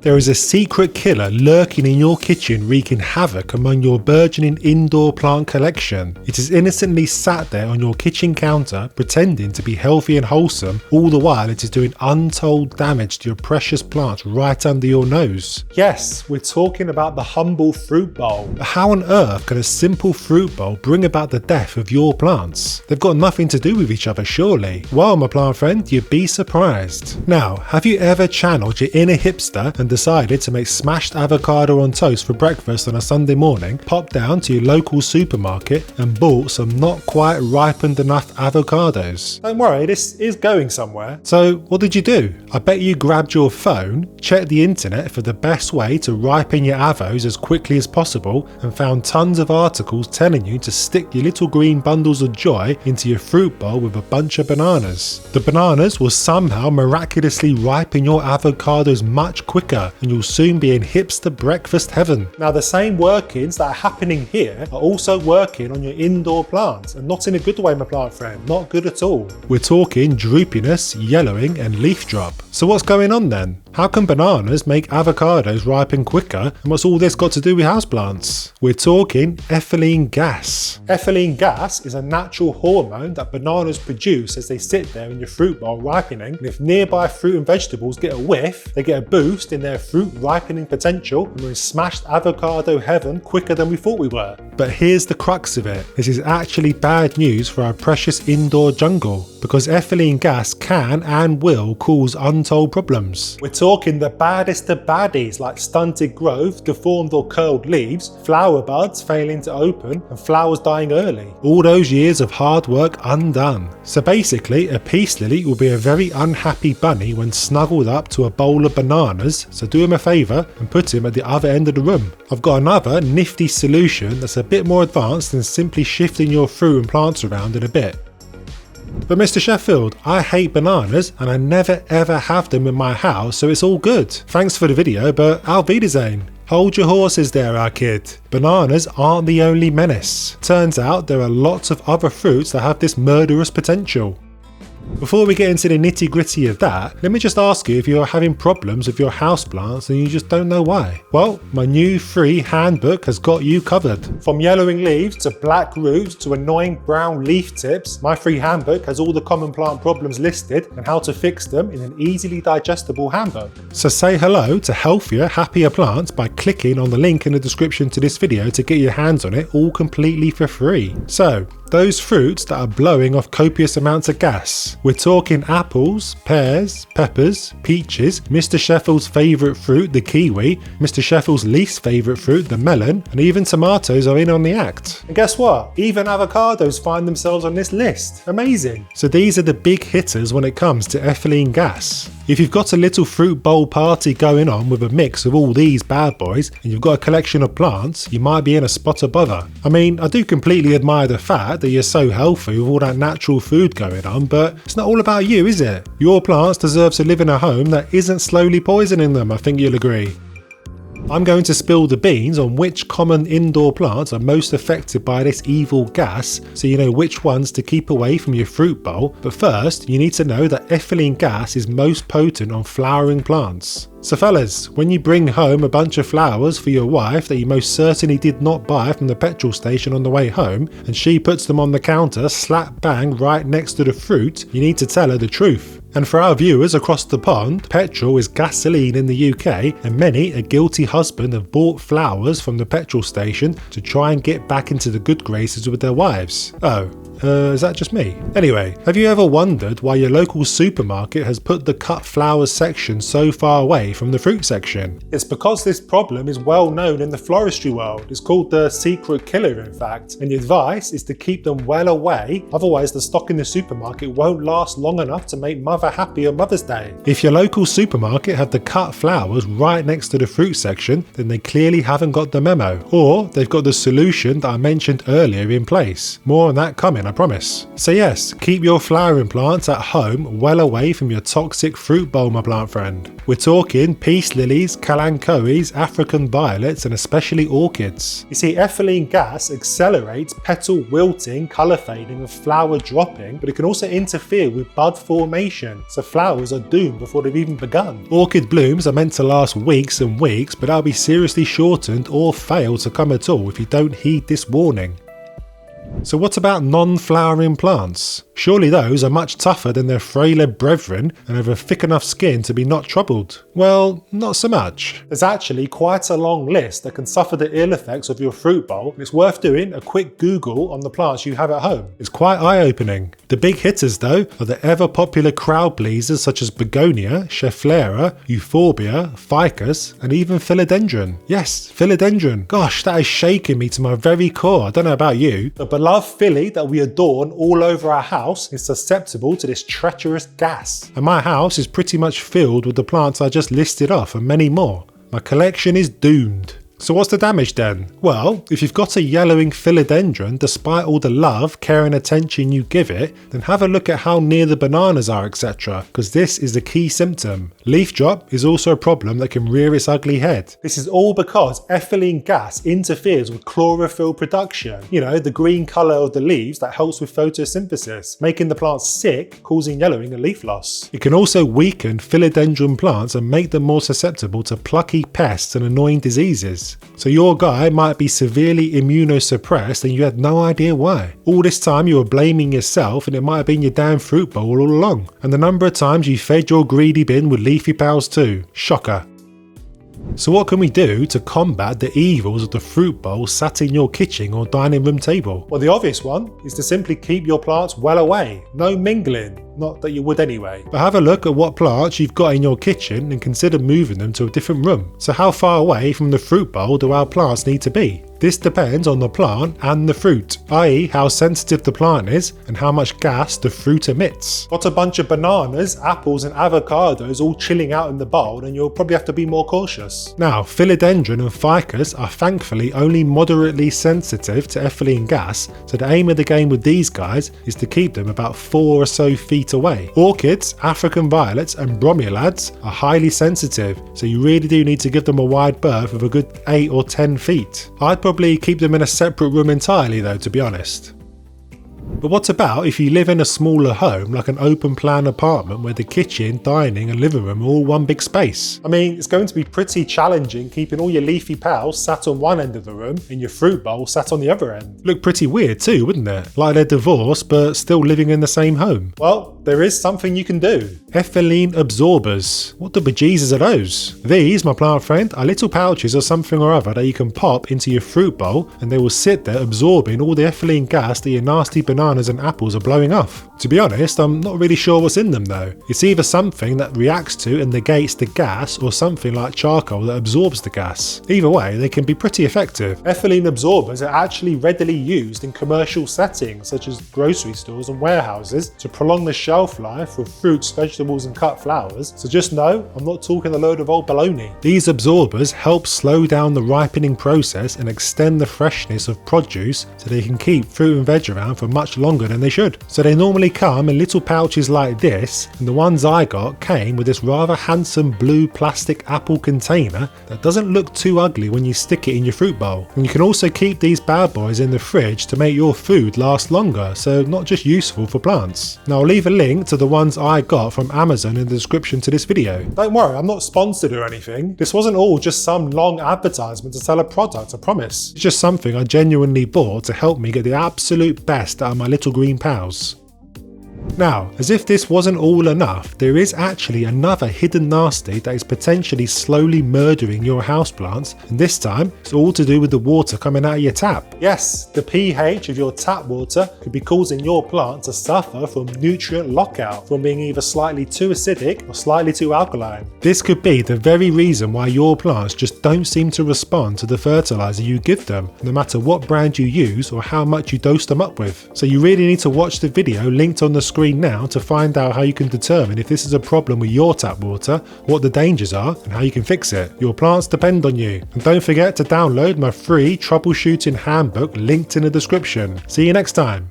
There is a secret killer lurking in your kitchen wreaking havoc among your burgeoning indoor plant collection. It is innocently sat there on your kitchen counter pretending to be healthy and wholesome, all the while it is doing untold damage to your precious plants right under your nose. Yes, we're talking about the humble fruit bowl. But how on earth can a simple fruit bowl bring about the death of your plants? They've got nothing to do with each other, surely. Well, my plant friend, you'd be surprised. Now, have you ever channeled your inner hipster and decided to make smashed avocado on toast for breakfast on a Sunday morning, popped down to your local supermarket and bought some not quite ripened enough avocados? Don't worry, this is going somewhere. So what did you do? I bet you grabbed your phone, checked the internet for the best way to ripen your avos as quickly as possible, and found tons of articles telling you to stick your little green bundles of joy into your fruit bowl with a bunch of bananas. The bananas will somehow miraculously ripen your avocados much quicker, and you'll soon be in hipster breakfast heaven. Now, the same workings that are happening here are also working on your indoor plants, and not in a good way, my plant friend, not good at all. We're talking droopiness, yellowing and leaf drop. So what's going on then? How can bananas make avocados ripen quicker, and what's all this got to do with houseplants? We're talking ethylene gas. Ethylene gas is a natural hormone that bananas produce as they sit there in your fruit bowl ripening, and if nearby fruit and vegetables get a whiff, they get a boost in their fruit ripening potential, and we're in smashed avocado heaven quicker than we thought we were. But here's the crux of it. This is actually bad news for our precious indoor jungle, because ethylene gas can and will cause untold problems. We're talking the baddest of baddies like stunted growth, deformed or curled leaves, flower buds failing to open, and flowers dying early. All those years of hard work undone. So basically, a peace lily will be a very unhappy bunny when snuggled up to a bowl of bananas, so do him a favour and put him at the other end of the room. I've got another nifty solution that's a bit more advanced than simply shifting your fruit and plants around in a bit. But Mr. Sheffield, I hate bananas and I never ever have them in my house, so it's all good. Thanks for the video, but auf Wiedersehen. Hold your horses there, our kid. Bananas aren't the only menace. Turns out there are lots of other fruits that have this murderous potential. Before we get into the nitty gritty of that, let me just ask you if you're having problems with your houseplants and you just don't know why. Well, my new free handbook has got you covered. From yellowing leaves to black roots to annoying brown leaf tips, my free handbook has all the common plant problems listed and how to fix them in an easily digestible handbook. So say hello to healthier, happier plants by clicking on the link in the description to this video to get your hands on it all completely for free. So, those fruits that are blowing off copious amounts of gas. We're talking apples, pears, peppers, peaches, Mr. Sheffield's favourite fruit, the kiwi, Mr. Sheffield's least favourite fruit, the melon, and even tomatoes are in on the act. And guess what? Even avocados find themselves on this list. Amazing. So these are the big hitters when it comes to ethylene gas. If you've got a little fruit bowl party going on with a mix of all these bad boys and you've got a collection of plants, you might be in a spot of bother. I mean, I do completely admire the fact that you're so healthy with all that natural food going on, but it's not all about you, is it? Your plants deserve to live in a home that isn't slowly poisoning them, I think you'll agree. I'm going to spill the beans on which common indoor plants are most affected by this evil gas, so you know which ones to keep away from your fruit bowl. But first, you need to know that ethylene gas is most potent on flowering plants. So fellas, when you bring home a bunch of flowers for your wife that you most certainly did not buy from the petrol station on the way home, and she puts them on the counter slap bang right next to the fruit, you need to tell her the truth. And for our viewers across the pond, petrol is gasoline in the UK, and many a guilty husband have bought flowers from the petrol station to try and get back into the good graces with their wives. Oh, is that just me? Anyway, have you ever wondered why your local supermarket has put the cut flowers section so far away from the fruit section? It's because this problem is well known in the floristry world. It's called the secret killer, in fact, and the advice is to keep them well away, otherwise the stock in the supermarket won't last long enough to make mother happy on Mother's Day. If your local supermarket have the cut flowers right next to the fruit section, then they clearly haven't got the memo, or they've got the solution that I mentioned earlier in place. More on that coming I promise. So yes, keep your flowering plants at home well away from your toxic fruit bowl, my plant friend. We're talking peace lilies, kalanchoes, African violets, and especially orchids. You see, ethylene gas accelerates petal wilting, colour fading, and flower dropping, but it can also interfere with bud formation, so flowers are doomed before they've even begun. Orchid blooms are meant to last weeks and weeks, but they'll be seriously shortened or fail to come at all if you don't heed this warning. So what about non-flowering plants? Surely those are much tougher than their frailer brethren and have a thick enough skin to be not troubled. Well, not so much. There's actually quite a long list that can suffer the ill effects of your fruit bowl, and it's worth doing a quick Google on the plants you have at home. It's quite eye-opening. The big hitters though are the ever-popular crowd pleasers such as begonia, schefflera, euphorbia, ficus, and even philodendron. Yes, philodendron. Gosh, that is shaking me to my very core. I don't know about you. The beloved filly that we adorn all over our house is susceptible to this treacherous gas. And my house is pretty much filled with the plants I just listed off and many more. My collection is doomed. So what's the damage then? Well, if you've got a yellowing philodendron despite all the love, care and attention you give it, then have a look at how near the bananas are, etc., because this is the key symptom. Leaf drop is also a problem that can rear its ugly head. This is all because ethylene gas interferes with chlorophyll production, you know, the green colour of the leaves that helps with photosynthesis, making the plants sick, causing yellowing and leaf loss. It can also weaken philodendron plants and make them more susceptible to plucky pests and annoying diseases. So your guy might be severely immunosuppressed and you had no idea why. All this time you were blaming yourself and it might have been your damn fruit bowl all along. And the number of times you fed your greedy bin with leafy pals too. Shocker. So what can we do to combat the evils of the fruit bowl sat in your kitchen or dining room table? Well, the obvious one is to simply keep your plants well away. No mingling. Not that you would anyway. But have a look at what plants you've got in your kitchen and consider moving them to a different room. So how far away from the fruit bowl do our plants need to be? This depends on the plant and the fruit, i.e. how sensitive the plant is and how much gas the fruit emits. Got a bunch of bananas, apples and avocados all chilling out in the bowl, and you'll probably have to be more cautious. Now, philodendron and ficus are thankfully only moderately sensitive to ethylene gas, so the aim of the game with these guys is to keep them about 4 or so feet away. Orchids, African violets and bromeliads are highly sensitive, so you really do need to give them a wide berth of a good 8 or 10 feet. I'd probably keep them in a separate room entirely though, to be honest. But what about if you live in a smaller home, like an open plan apartment where the kitchen, dining and living room are all one big space? I mean, it's going to be pretty challenging keeping all your leafy pals sat on one end of the room and your fruit bowl sat on the other end. Look pretty weird too, wouldn't it? Like they're divorced but still living in the same home. Well, there is something you can do. Ethylene absorbers. What the bejesus are those? These, my plant friend, are little pouches or something or other that you can pop into your fruit bowl and they will sit there absorbing all the ethylene gas that your nasty bananas and apples are blowing off. To be honest, I'm not really sure what's in them though. It's either something that reacts to and negates the gas or something like charcoal that absorbs the gas. Either way, they can be pretty effective. Ethylene absorbers are actually readily used in commercial settings such as grocery stores and warehouses to prolong the shelf life of fruits, vegetables and cut flowers. So just know, I'm not talking a load of old baloney. These absorbers help slow down the ripening process and extend the freshness of produce so they can keep fruit and veg around for much longer than they should. So they normally come in little pouches like this, and the ones I got came with this rather handsome blue plastic apple container that doesn't look too ugly when you stick it in your fruit bowl. And you can also keep these bad boys in the fridge to make your food last longer, so not just useful for plants. Now I'll leave a link to the ones I got from Amazon in the description to this video. Don't worry, I'm not sponsored or anything. This wasn't all just some long advertisement to sell a product, I promise. It's just something I genuinely bought to help me get the absolute best out of my little green pals. Now, as if this wasn't all enough, there is actually another hidden nasty that is potentially slowly murdering your houseplants, and this time it's all to do with the water coming out of your tap. Yes, the pH of your tap water could be causing your plant to suffer from nutrient lockout, from being either slightly too acidic or slightly too alkaline. This could be the very reason why your plants just don't seem to respond to the fertilizer you give them, no matter what brand you use or how much you dose them up with. So you really need to watch the video linked on the screen now to find out how you can determine if this is a problem with your tap water, what the dangers are and how you can fix it. Your plants depend on you. And don't forget to download my free troubleshooting handbook linked in the description. See you next time.